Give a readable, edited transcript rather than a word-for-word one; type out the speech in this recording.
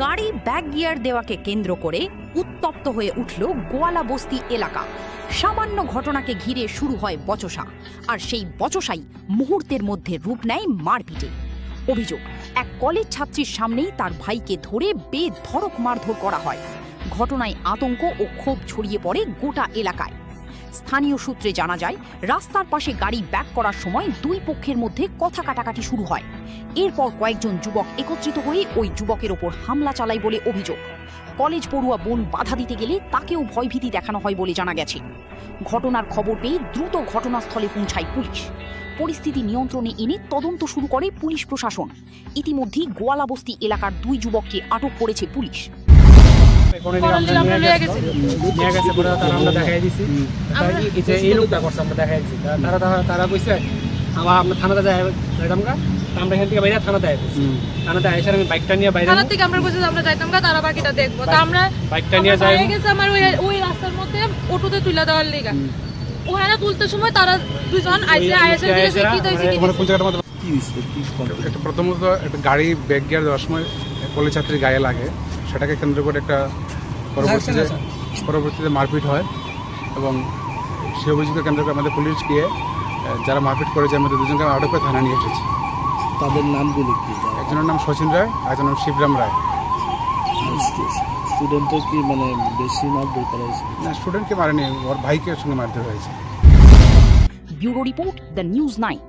গাড়ি back gear দেওয়াকে কেন্দ্র করে উত্তপ্ত হয়ে উঠল গোয়ালা বস্তি এলাকা। সামান্য ঘটনাকে ঘিরে শুরু হয় বচসা, আর সেই বচসাই মুহূর্তের মধ্যে রূপ নেয় মারপিটে। অভিযোগ, এক কলেজ ছাত্রীর সামনেই তার ভাইকে ধরে বেধড়ক মারধর করা হয়। ঘটনায় আতঙ্ক ও ক্ষোভ ছড়িয়ে পড়ে গোটা এলাকায়। স্থানীয় সূত্রে জানা যায়, রাস্তার পাশে গাড়ি ব্যাক করার সময় দুই পক্ষের মধ্যে কথা কাটাকাটি শুরু হয়। এরপর কয়েকজন যুবক একত্রিত হয়ে ওই যুবকের ওপর হামলা চালায় বলে অভিযোগ। কলেজ পড়ুয়া বোন বাধা দিতে গেলে তাকেও ভয়ভীতি দেখানো হয় বলে জানা গেছে। ঘটনার খবর পেয়ে দ্রুত ঘটনাস্থলে পৌঁছায় পুলিশ। পরিস্থিতি নিয়ন্ত্রণে এনে তদন্ত শুরু করে পুলিশ প্রশাসন। ইতিমধ্যেই গোয়ালাবস্তি এলাকার দুই যুবককে আটক করেছে পুলিশ। তারা কইছে আমরা থানাতে যাইতাম গা, আমরা এখান থেকে বাইরে থানাতে আইছি। থানাতে আইসার আমি বাইকটা নিয়ে বাইরে থানা থেকে আমরা কইছি আমরা যাইতাম গা, তারা বাকিটা দেখবো। তা আমরা বাইকটা নিয়ে যাই গেছে আমার ওই রাস্তার মধ্যে অটোতে তুলে দেওয়ার লাগা। ওখানে তুলতে সময় তারা দুজন আইসে কি একটা প্রথমত একটা গাড়ি ব্যাক গিয়ার দেওয়ার সময় কলেজ ছাত্রীর গায়ে লাগে, সেটাকে কেন্দ্র করে একটা পরবর্তীতে মারপিট হয় এবং সেই অভিযোগকে কেন্দ্র করে আমাদের পুলিশ গিয়ে যারা মারপিট করেছে এর মধ্যে দুজনকে আটক করে থানা নিয়ে এসেছে। তাদের নামগুলি কি? একজনের নাম শচীন রায়, একজনের নাম শিবরাম রায়। স্টুডেন্টও কি মানে বেশি মারধর করা হয়েছে? না, স্টুডেন্টকে মারেনি, ওর ভাইকে সঙ্গে মারধর হয়েছে। Bureau report, the news 9।